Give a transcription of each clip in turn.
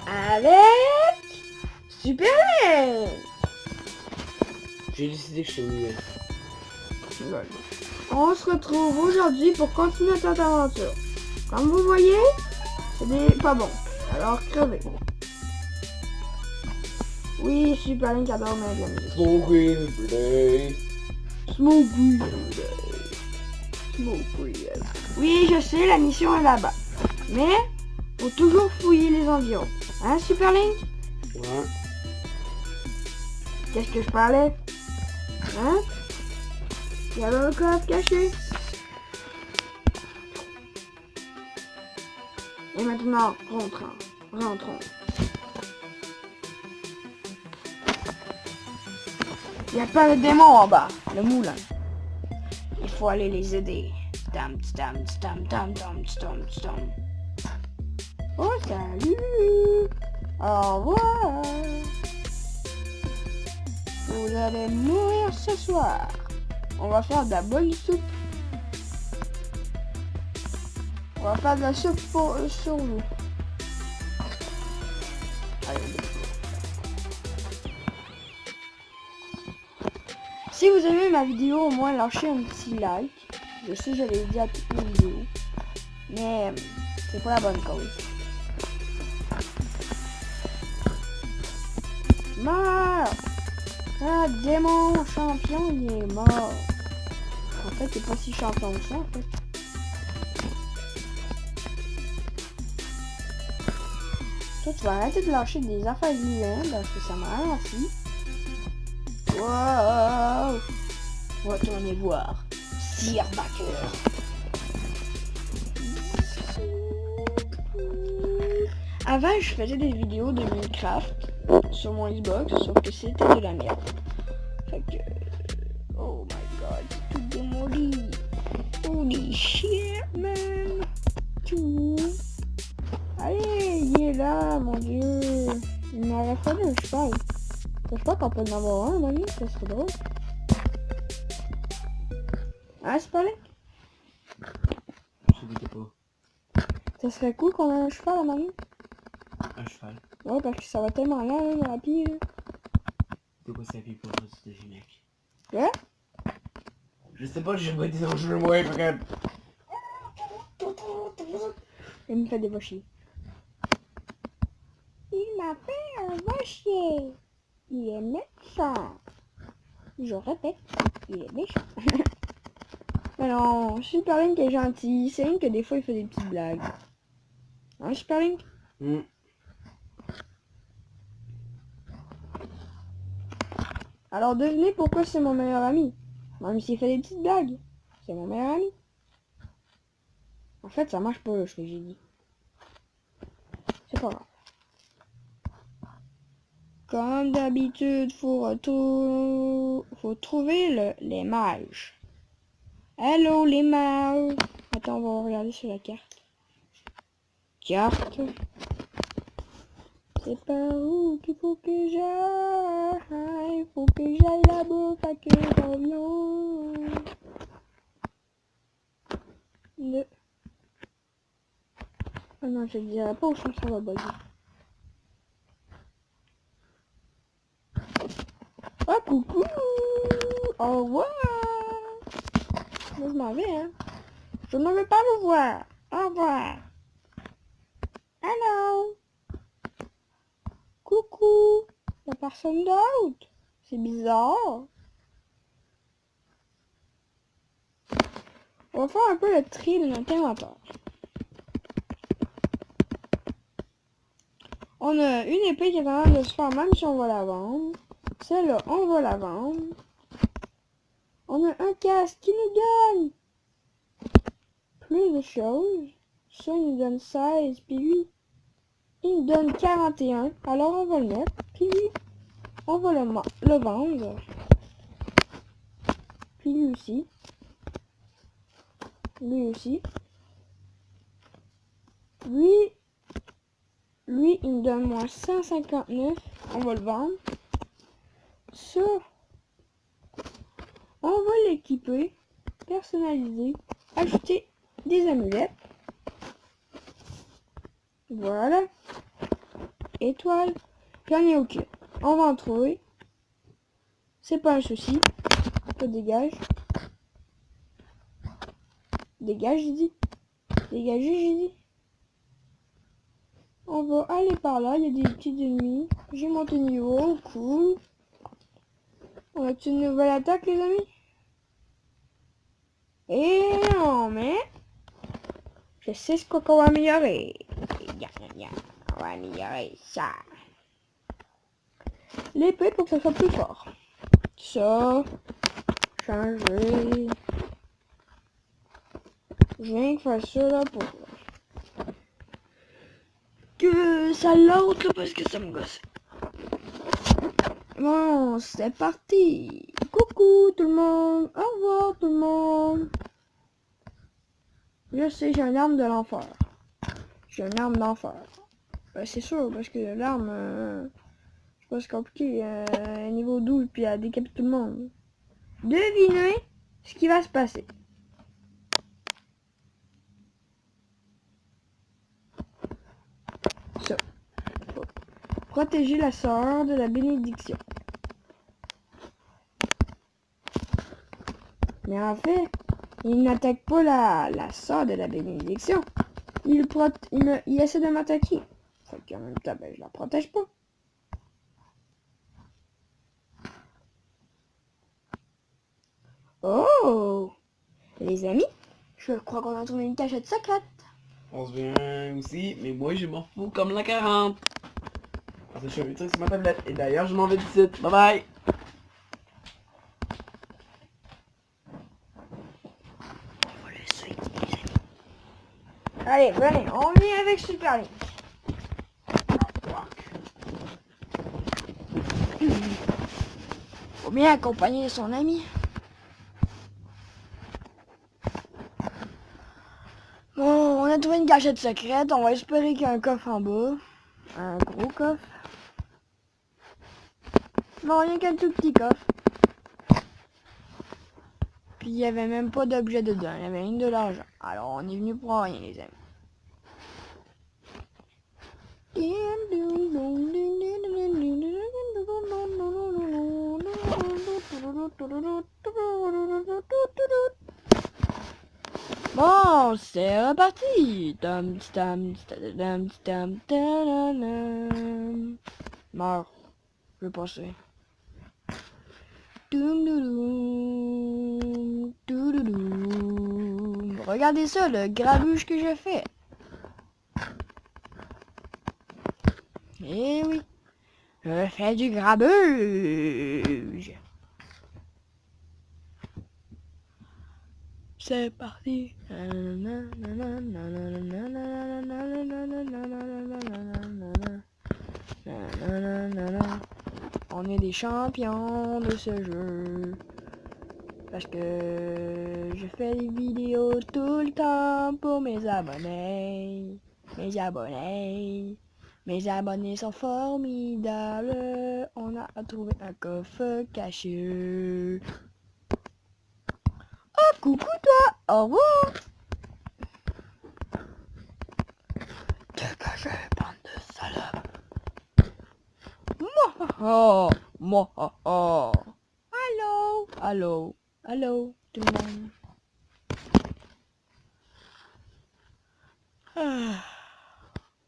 avec Superman. J'ai décidé que je suis mieux. Voilà. On se retrouve aujourd'hui pour continuer notre aventure. Comme vous voyez, c'est pas bon. Alors crevez. Oui, Superman qui adore mettre de la musique. Smoke weed every day. Smoke weed every day. Smoke weed. Oui, je sais, la mission est là-bas. Mais, faut toujours fouiller les environs. Hein, Superlink? Ouais. Qu'est-ce que je parlais? Hein? Il y a un coffre caché. Et maintenant, rentrons. Il y a plein de démons en bas, le moulin. Il faut aller les aider. Tam, tam, tam, tam, tam, tam, tam. Oh, salut! Au revoir! Vous allez mourir ce soir. On va faire de la bonne soupe. On va faire de la soupe sur vous. Allez, si vous aimez ma vidéo, au moins lâchez un petit like. Je sais, je l'ai dit à toutes mes vidéos. Mais c'est pour la bonne cause. Meurs! Ah, démon champion, il est mort. En fait, il est pas si champion que ça, en fait. Toi, tu vas arrêter de lâcher des affaires gluantes parce que ça m'a ralenti. Wow! Retournez voir Sir Backer. Avant, je faisais des vidéos de Minecraft sur mon Xbox, sauf que c'était de la merde. Fait que... Oh my god, c'est tout démoli. Holy shit, man. Tout. Allez, il est là, mon dieu. Il m'aurait fallu un cheval. Je sais pas qu'on peut en avoir un, mamie, ça serait drôle. Ah, c'est pas là? Je sais pas. Ça serait cool qu'on ait un cheval, à mamie. Un cheval. Ouais, parce que ça va tellement là, dans la pile. De quoi ça fait pour le de Ginac? Ouais? Je sais pas, j'ai pas été dans le jeu, moi, regarde. Il me fait des vachiers. Il m'a fait un vachier. Il est méchant. Je répète, il est méchant. Mais non, Superlink est gentil. C'est rien que des fois il fait des petites blagues. Hein, Superlink? Alors devinez pourquoi c'est mon meilleur ami. Même s'il fait des petites blagues, c'est mon meilleur ami. En fait, ça marche pas ce que j'ai dit. C'est pas grave. Comme d'habitude, faut trouver les mages. Hello les mages. Attends, on va regarder sur la carte. Carte. C'est par où qu'il faut que j'aille. Faut que j'aille là-bas, fait que reviens. Oh non, je ne dirais pas où ça va bugger. Oh coucou. Au revoir. Moi je m'en vais, hein. Je ne veux pas vous voir. Au revoir. Hello. Coucou. Y'a personne d'autre. C'est bizarre. On va faire un peu le tri de notre inventaire. On a une épée qui est en train de se faire même si on va la vendre. Celle-là, on va la vendre. On a un casque qui nous donne plus de choses. Ça, il nous donne 16. Puis lui, il nous donne 41. Alors, on va le mettre. Puis lui, on va le vendre. Puis lui aussi. Lui aussi. Lui, il me donne moins 159. On va le vendre. Ça, on va l'équiper, personnaliser, ajouter des amulettes. Voilà. étoile. J'en ai aucune. On va en trouver. C'est pas un souci. Je dégage. Dégage, j'ai dit. Dégagez, j'ai dit. On va aller par là. Il y a des petits ennemis. J'ai monté niveau. Cool. On a une nouvelle attaque, les amis. Et non, mais... je sais ce qu'on va améliorer. On va améliorer ça. L'épée pour que ça soit plus fort. Ça. Changer. Je viens de faire ça là pour que ça l'autre là parce que ça me gosse. Bon, c'est parti. Coucou tout le monde. Au revoir tout le monde. Je sais, j'ai une arme de l'enfer. J'ai une arme d'enfer. Ben, c'est sûr, parce que l'arme, c'est pas si compliqué. Niveau 12, puis elle décapite tout le monde. Devinez ce qui va se passer. Ça. Faut protéger la sœur de la bénédiction. Mais en fait, il n'attaque pas la sœur de la bénédiction. Il essaie de m'attaquer. Fait qu'en même temps, ben, je la protège pas. Oh! Les amis, je crois qu'on a trouvé une cachette secrète. On se vient aussi, mais moi je m'en fous comme la 40. Parce que je fais mes trucs sur ma tablette. Et d'ailleurs, je m'en vais d'ici. Bye bye! On va le suivre, les amis. Allez, venez, on vient avec Super Link. Faut bien accompagner son ami. Bon, on a trouvé une cachette secrète. On va espérer qu'il y a un coffre en bas. Un gros coffre. Non, rien qu'un tout petit coffre. Puis il n'y avait même pas d'objet dedans. Il y avait rien de l'argent. Alors on est venu pour rien, les amis. Bon, c'est reparti. Meurs. Je vais passer. Regardez ça, le grabuge que je fais. Eh oui, je fais du grabuge. C'est parti. On est des champions de ce jeu. Parce que je fais des vidéos tout le temps pour mes abonnés. Mes abonnés. Mes abonnés sont formidables. On a trouvé un coffre caché. Oh, coucou toi. Au revoir. Dégagez, bande de salopes. Moi, oh. Allô, allô, allô, tout le monde.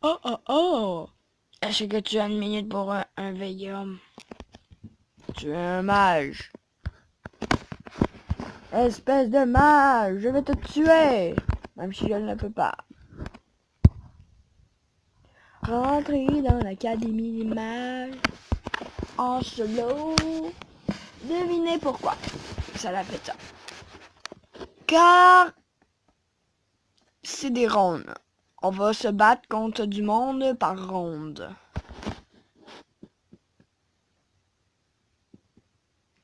Oh, oh, oh. Est-ce que tu as une minute pour un vieil homme? Tu es un mage. Espèce de mage, je vais te tuer. Même si je ne le peux pas. Rentrer dans l'académie des mages. En solo. Devinez pourquoi ça l'a fait ça. Car c'est des rondes. On va se battre contre du monde par ronde.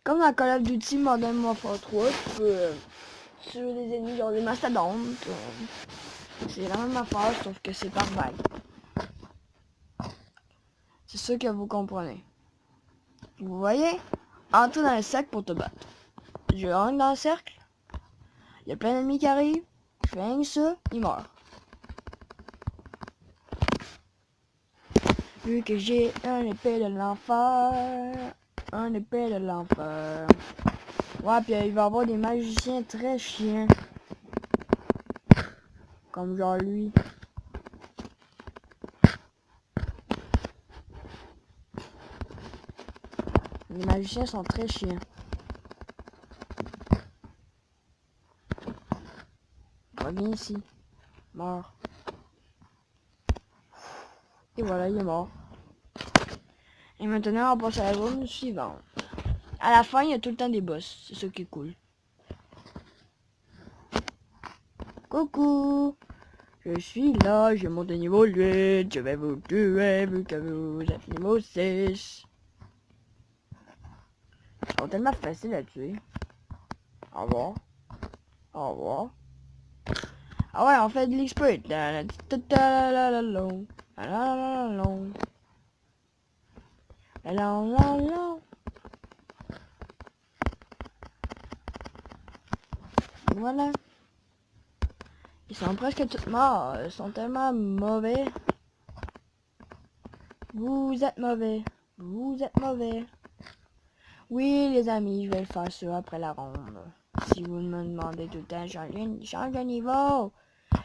Comme dans Call of Duty Modern Warfare 3, tu peux tuer des ennemis genre des mastodontes. C'est la même affaire, sauf que c'est par vague. C'est ça que vous comprenez. Vous voyez? Entre dans le cercle pour te battre. Je rentre dans le cercle. Il y a plein d'ennemis qui arrivent. Je fais rien que ça, il meurt. Vu que j'ai un épée de l'enfer. Un épée de l'enfer. Ouais, puis il va y avoir des magiciens très chiants. Comme genre lui. Les magiciens sont très chiants. Reviens ici. Mort. Et voilà, il est mort. Et maintenant, on passe à la zone suivante. À la fin, il y a tout le temps des boss. C'est ça qui est cool. Coucou! Je suis là, j'ai monté niveau 8. Je vais vous tuer vu que vous êtes niveau 6. Ils sont tellement faciles à tuer. Au revoir. Au revoir. Ah ouais, on fait de l'exploit. Voilà. Ils sont presque tous morts. Ils sont tellement mauvais. Vous êtes mauvais. Vous êtes mauvais. Oui, les amis, je vais le faire ça après la ronde. Si vous me demandez tout le temps, change de niveau.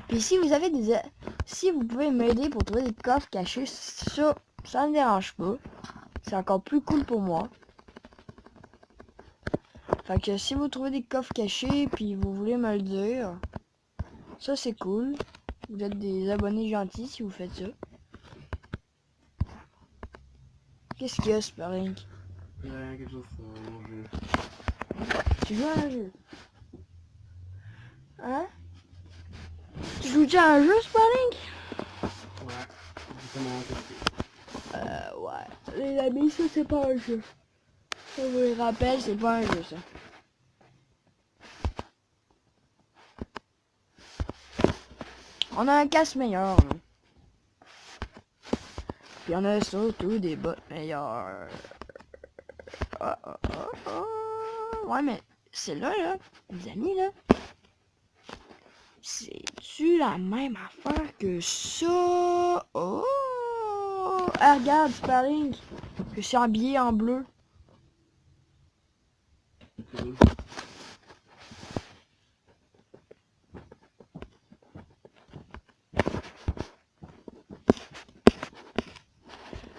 Puis si vous avez des... Si vous pouvez m'aider pour trouver des coffres cachés, ça me dérange pas. C'est encore plus cool pour moi. Fait que si vous trouvez des coffres cachés, puis vous voulez me le dire, ça c'est cool. Vous êtes des abonnés gentils si vous faites ça. Qu'est-ce qu'il y a, Superlink? Quelque chose sur mon jeu. Tu joues à un jeu? Hein? Tu joues déjà à un jeu, Superlink? Ouais, justement, Ouais. Les amis, ça c'est pas un jeu. Ça vous le rappelle, c'est pas un jeu ça. On a un casque meilleur. Hein. Puis on a surtout des bottes meilleures. Ouais, mais c'est là, les amis, là. C'est-tu la même affaire que ça? Oh! Ah, regarde, Superlink. Je suis habillé en bleu.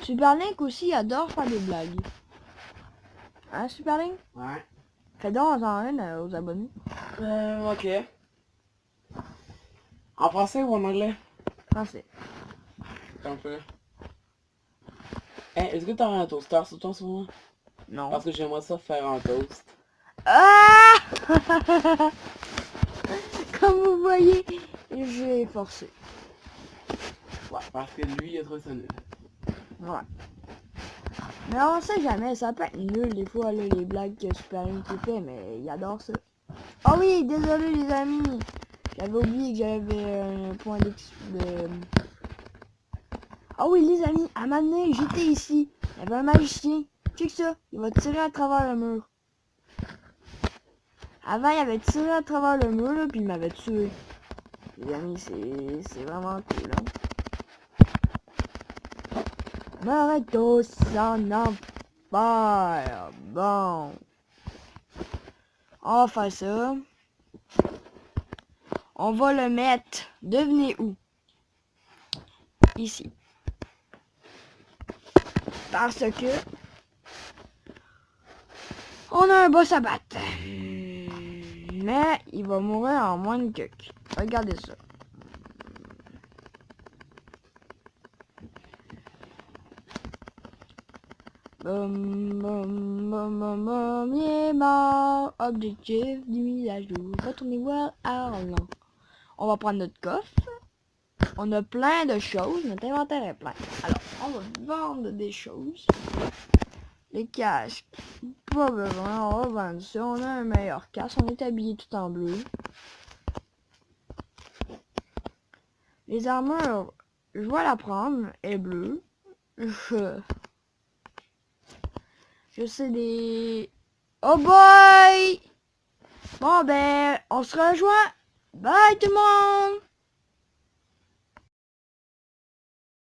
Superlink aussi adore faire des blagues. Hein, Superlink? Ouais. Fais donc en une aux abonnés. Ok. En français ou en anglais? Français. Un peu. Hey, est-ce que t'as un toaster sur toi en ce moment? Non. Parce que j'aimerais ça faire un toast. Ah! Comme vous voyez, j'ai forcé. Ouais, parce que lui, il a trouvé ça nul. Ouais. Mais on sait jamais, ça peut être nul des fois, là, les blagues que Superlink fait, mais il adore ça. Oh oui, désolé les amis. J'avais oublié que j'avais un point de... Oh oui les amis, à un moment donné, j'étais ici. Il y avait un magicien. Check ça, il va tirer à travers le mur. Avant, il avait tiré à travers le mur, là, puis il m'avait tué. Les amis, c'est vraiment cool, hein. M'arrête en enfer. Bon. On va faire ça. On va le mettre. Devinez où? Ici. Parce que on a un boss à battre. Mais il va mourir en moins de quelques. Regardez ça. Boum, boum, boum, boum, boum, il est mort. Objectif du mise à jour. Retournez voir Arlan. On va prendre notre coffre. On a plein de choses. Notre inventaire est plein. Alors, on va vendre des choses. Les casques. Pas besoin. On va vendre ça. On a un meilleur casque. On est habillé tout en bleu. Les armures, je vais la prendre. Elle est bleue. Je sais des... Oh boy! Bon ben, on se rejoint. Bye tout le monde!